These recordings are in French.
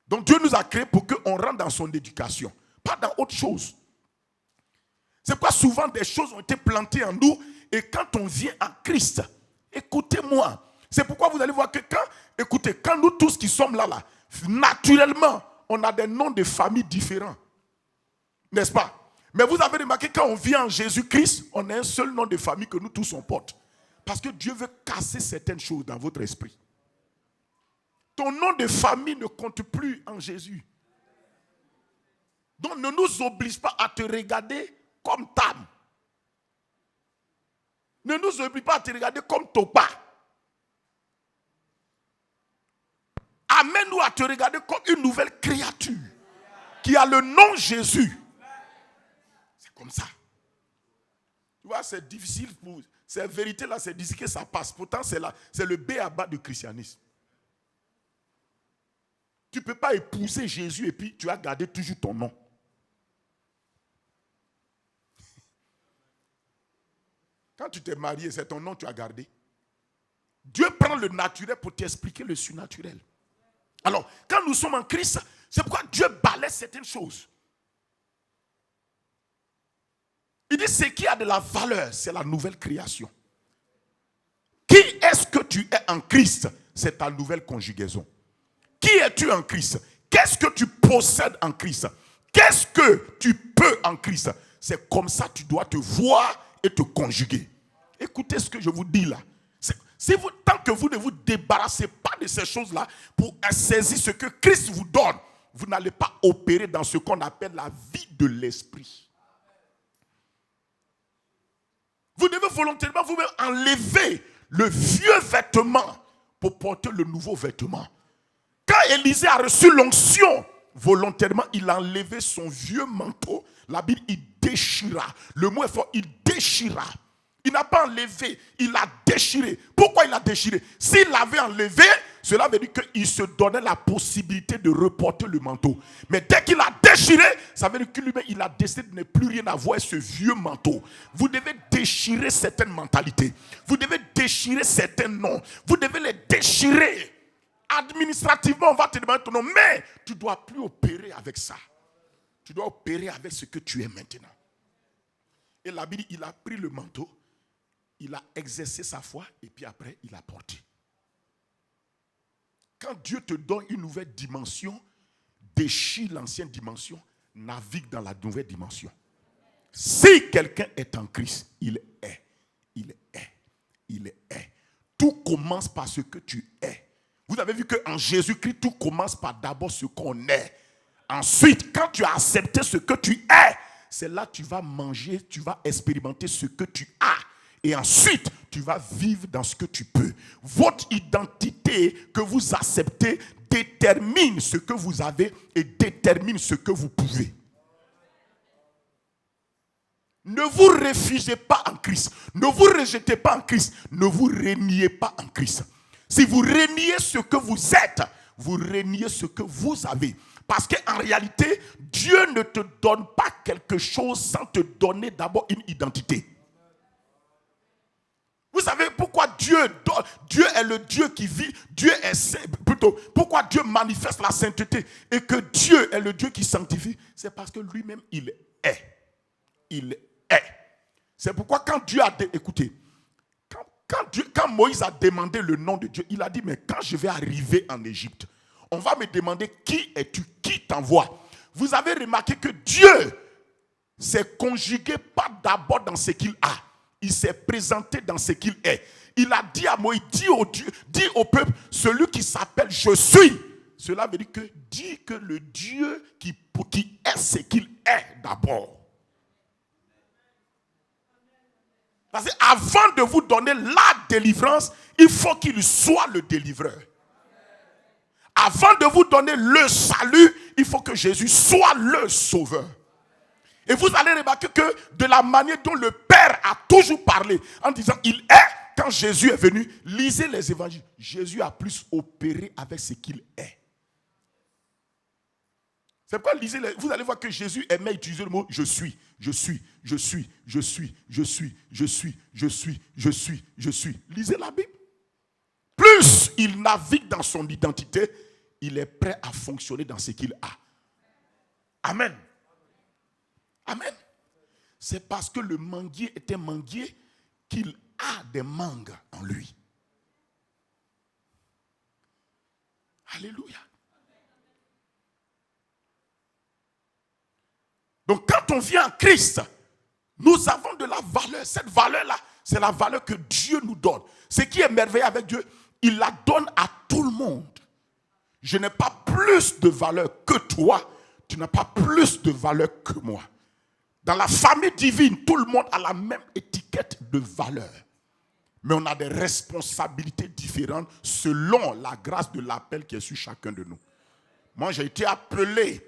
Donc Dieu nous a créés pour qu'on rentre dans son éducation, pas dans autre chose. C'est pourquoi souvent des choses ont été plantées en nous et quand on vient en Christ, écoutez-moi, c'est pourquoi vous allez voir que quand nous tous qui sommes là, naturellement, on a des noms de famille différents. N'est-ce pas? Mais vous avez remarqué, quand on vient en Jésus-Christ, on a un seul nom de famille que nous tous on porte. Parce que Dieu veut casser certaines choses dans votre esprit. Ton nom de famille ne compte plus en Jésus. Donc ne nous oblige pas à te regarder comme Tam. Ne nous oblige pas à te regarder comme Topa. Amène-nous à te regarder comme une nouvelle créature qui a le nom Jésus. C'est comme ça. Tu vois, c'est difficile pour... Cette vérité-là, c'est difficile que ça passe. Pourtant, c'est le B à bas du christianisme. Tu ne peux pas épouser Jésus et puis tu vas garder toujours ton nom. Quand tu t'es marié, c'est ton nom que tu as gardé. Dieu prend le naturel pour t'expliquer le surnaturel. Alors, quand nous sommes en Christ, c'est pourquoi Dieu balaie certaines choses. Il dit, ce qui a de la valeur, c'est la nouvelle création. Qui est-ce que tu es en Christ? C'est ta nouvelle conjugaison. Qui es-tu en Christ? Qu'est-ce que tu possèdes en Christ? Qu'est-ce que tu peux en Christ? C'est comme ça que tu dois te voir et te conjuguer. Écoutez ce que je vous dis là. Tant que vous ne vous débarrassez pas de ces choses-là pour saisir ce que Christ vous donne, vous n'allez pas opérer dans ce qu'on appelle la vie de l'esprit. Vous devez volontairement vous-même enlever le vieux vêtement pour porter le nouveau vêtement. Quand Élisée a reçu l'onction, volontairement, il a enlevé son vieux manteau. La Bible, il déchira. Le mot est fort, il déchira. Il n'a pas enlevé, il a déchiré. Pourquoi il a déchiré? S'il l'avait enlevé, cela veut dire qu'il se donnait la possibilité de reporter le manteau. Mais dès qu'il a déchiré, ça veut dire que lui-même, il a décidé de ne plus rien avoir avec ce vieux manteau. Vous devez déchirer certaines mentalités. Vous devez déchirer certains noms. Vous devez les déchirer. Administrativement, on va te demander ton nom, mais tu ne dois plus opérer avec ça. Tu dois opérer avec ce que tu es maintenant. Et la Bible, il a pris le manteau, il a exercé sa foi, et puis après, il a porté. Quand Dieu te donne une nouvelle dimension, déchire l'ancienne dimension, navigue dans la nouvelle dimension. Si quelqu'un est en Christ, il est. Tout commence par ce que tu es. Vous avez vu qu'en Jésus-Christ, tout commence par d'abord ce qu'on est. Ensuite, quand tu as accepté ce que tu es, c'est là que tu vas manger, tu vas expérimenter ce que tu as. Et ensuite, tu vas vivre dans ce que tu peux. Votre identité que vous acceptez détermine ce que vous avez et détermine ce que vous pouvez. Ne vous réfugiez pas en Christ. Ne vous rejetez pas en Christ. Ne vous reniez pas en Christ. Si vous reniez ce que vous êtes, vous reniez ce que vous avez. Parce qu'en réalité, Dieu ne te donne pas quelque chose sans te donner d'abord une identité. Vous savez pourquoi Dieu est le Dieu qui vit, Dieu est saint, plutôt, pourquoi Dieu manifeste la sainteté et que Dieu est le Dieu qui sanctifie? C'est parce que lui-même, il est. Il est. C'est pourquoi quand Dieu a... Écoutez, quand Moïse a demandé le nom de Dieu, il a dit, mais quand je vais arriver en Égypte, on va me demander qui es-tu, qui t'envoie. Vous avez remarqué que Dieu s'est conjugué pas d'abord dans ce qu'il a. Il s'est présenté dans ce qu'il est. Il a dit à Moïse, dis au peuple, celui qui s'appelle je suis. Cela veut dire que dis que le Dieu qui est ce qu'il est d'abord. Parce qu'avant de vous donner la délivrance, il faut qu'il soit le délivreur. Avant de vous donner le salut, il faut que Jésus soit le sauveur. Et vous allez remarquer que de la manière dont le Père a toujours parlé, en disant il est, quand Jésus est venu, lisez les évangiles. Jésus a plus opéré avec ce qu'il est. C'est pourquoi vous allez voir que Jésus aimait utiliser le mot je suis, je suis, je suis, je suis, je suis, je suis, je suis, je suis, je suis. Lisez la Bible. Plus il navigue dans son identité, il est prêt à fonctionner dans ce qu'il a. Amen. Amen. C'est parce que le manguier est un manguier qu'il a des mangues en lui. Alléluia. Donc quand on vient en Christ, nous avons de la valeur. Cette valeur-là, c'est la valeur que Dieu nous donne. Ce qui est merveilleux avec Dieu, il la donne à tout le monde. Je n'ai pas plus de valeur que toi. Tu n'as pas plus de valeur que moi. Dans la famille divine, tout le monde a la même étiquette de valeur. Mais on a des responsabilités différentes selon la grâce de l'appel qui est sur chacun de nous. Moi, j'ai été appelé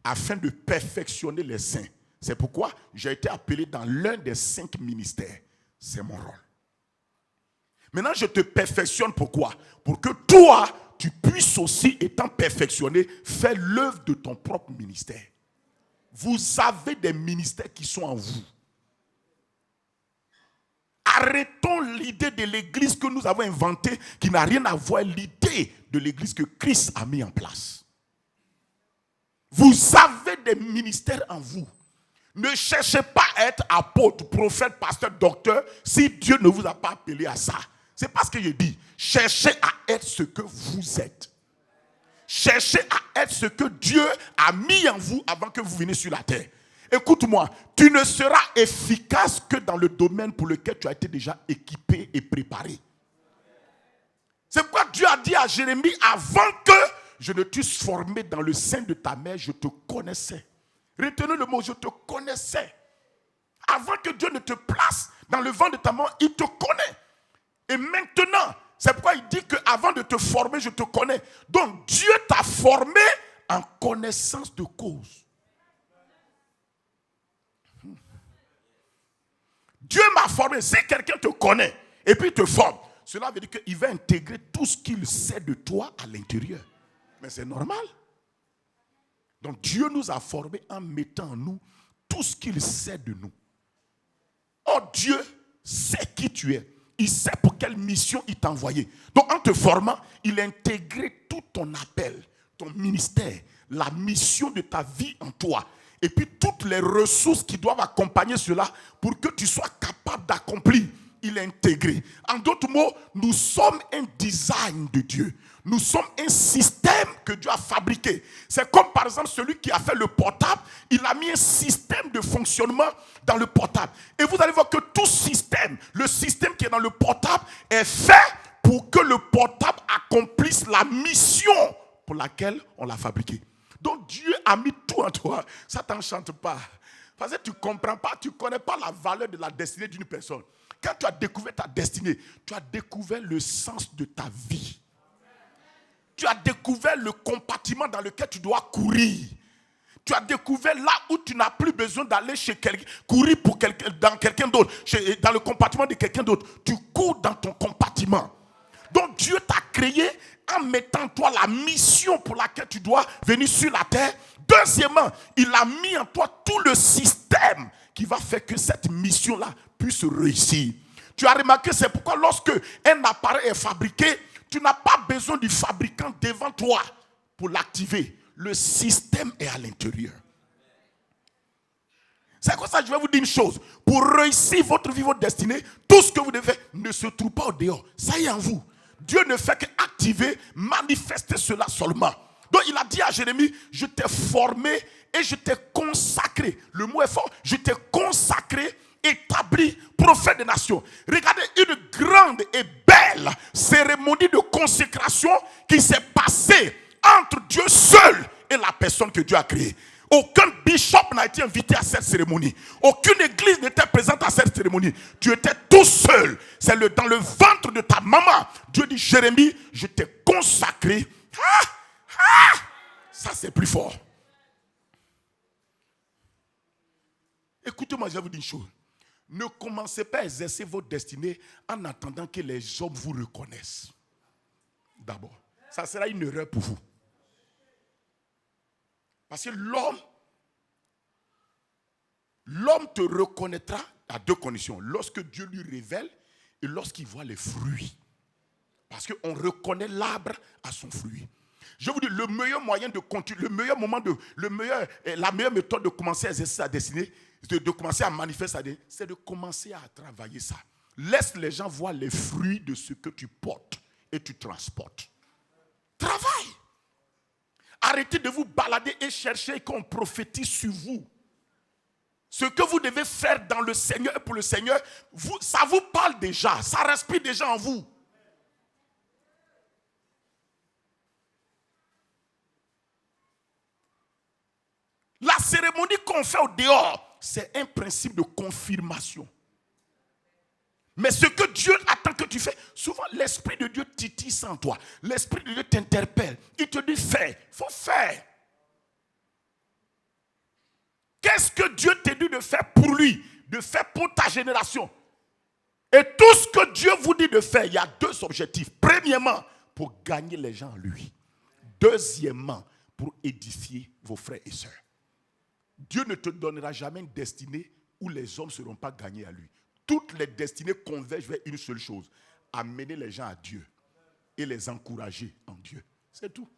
afin de perfectionner les saints. C'est pourquoi j'ai été appelé dans l'un des 5 ministères. C'est mon rôle. Maintenant, je te perfectionne. Pourquoi? Pour que toi, tu puisses aussi, étant perfectionné, faire l'œuvre de ton propre ministère. Vous avez des ministères qui sont en vous. Arrêtons l'idée de l'église que nous avons inventée, qui n'a rien à voir avec l'idée de l'église que Christ a mis en place. Vous avez des ministères en vous. Ne cherchez pas à être apôtre, prophète, pasteur, docteur, si Dieu ne vous a pas appelé à ça. C'est pas ce que je dis. Cherchez à être ce que vous êtes. Cherchez à être ce que Dieu a mis en vous avant que vous veniez sur la terre. Écoute-moi, tu ne seras efficace que dans le domaine pour lequel tu as été déjà équipé et préparé. C'est pourquoi Dieu a dit à Jérémie, avant que je ne t'eusse formé dans le sein de ta mère, je te connaissais. Retenez le mot, je te connaissais. Avant que Dieu ne te place dans le ventre de ta mère, il te connaît. Et maintenant, c'est pourquoi il dit qu'avant de te former, je te connais. Donc Dieu t'a formé en connaissance de cause. Dieu m'a formé. Si quelqu'un te connaît et puis te forme, cela veut dire qu'il va intégrer tout ce qu'il sait de toi à l'intérieur. Mais c'est normal. Donc Dieu nous a formés en mettant en nous tout ce qu'il sait de nous. Oh, Dieu sait qui tu es. Il sait pour quelle mission il t'a envoyé. Donc en te formant, il a intégré tout ton appel, ton ministère, la mission de ta vie en toi. Et puis toutes les ressources qui doivent accompagner cela pour que tu sois capable d'accomplir. Il est intégré. En d'autres mots, nous sommes un design de Dieu. Nous sommes un système que Dieu a fabriqué. C'est comme par exemple celui qui a fait le portable. Il a mis un système de fonctionnement dans le portable. Et vous allez voir que tout système, le système qui est dans le portable est fait pour que le portable accomplisse la mission pour laquelle on l'a fabriqué. Donc Dieu a mis tout en toi. Ça ne t'enchante pas. Parce que tu ne comprends pas, tu ne connais pas la valeur de la destinée d'une personne. Quand tu as découvert ta destinée, tu as découvert le sens de ta vie. Tu as découvert le compartiment dans lequel tu dois courir. Tu as découvert là où tu n'as plus besoin d'aller chez quelqu'un, courir pour dans quelqu'un d'autre, dans le compartiment de quelqu'un d'autre. Tu cours dans ton compartiment. Donc Dieu t'a créé en mettant en toi la mission pour laquelle tu dois venir sur la terre. Deuxièmement, il a mis en toi tout le système qui va faire que cette mission-là puisse réussir. Tu as remarqué, c'est pourquoi lorsque un appareil est fabriqué, tu n'as pas besoin du fabricant devant toi pour l'activer. Le système est à l'intérieur. C'est comme ça, je vais vous dire une chose. Pour réussir votre vie, votre destinée, tout ce que vous devez faire ne se trouve pas au dehors. Ça y est en vous. Dieu ne fait qu'activer, manifester cela seulement. Donc il a dit à Jérémie, je t'ai formé et je t'ai consacré. Le mot est fort. Je t'ai consacré, établi, prophète des nations. Regardez une grande et belle cérémonie de consécration qui s'est passée entre Dieu seul et la personne que Dieu a créée. Aucun bishop n'a été invité à cette cérémonie. Aucune église n'était présente à cette cérémonie. Tu étais tout seul. C'est dans le ventre de ta maman. Dieu dit, Jérémie, je t'ai consacré. Ça, c'est plus fort. Écoutez-moi, je vais vous dire une chose. Ne commencez pas à exercer votre destinée en attendant que les hommes vous reconnaissent. D'abord, ça sera une erreur pour vous. Parce que l'homme te reconnaîtra à 2 conditions. Lorsque Dieu lui révèle et lorsqu'il voit les fruits. Parce qu'on reconnaît l'arbre à son fruit. Je vous dis, le meilleur moyen de continuer, la meilleure méthode de commencer à exercer sa destinée, de commencer à manifester sa destinée, c'est de commencer à travailler ça. Laisse les gens voir les fruits de ce que tu portes et tu transportes. Travaille. Arrêtez de vous balader et chercher qu'on prophétise sur vous. Ce que vous devez faire dans le Seigneur et pour le Seigneur, ça vous parle déjà, ça respire déjà en vous. La cérémonie qu'on fait au dehors, c'est un principe de confirmation. Mais ce que Dieu attend que tu fais, souvent l'Esprit de Dieu titille sans toi. L'Esprit de Dieu t'interpelle. Il te dit fais, il faut faire. Qu'est-ce que Dieu t'a dit de faire pour lui, de faire pour ta génération? Et tout ce que Dieu vous dit de faire, il y a deux objectifs. Premièrement, pour gagner les gens en lui. Deuxièmement, pour édifier vos frères et sœurs. Dieu ne te donnera jamais une destinée où les hommes ne seront pas gagnés à lui. Toutes les destinées convergent vers une seule chose. Amener les gens à Dieu et les encourager en Dieu. C'est tout.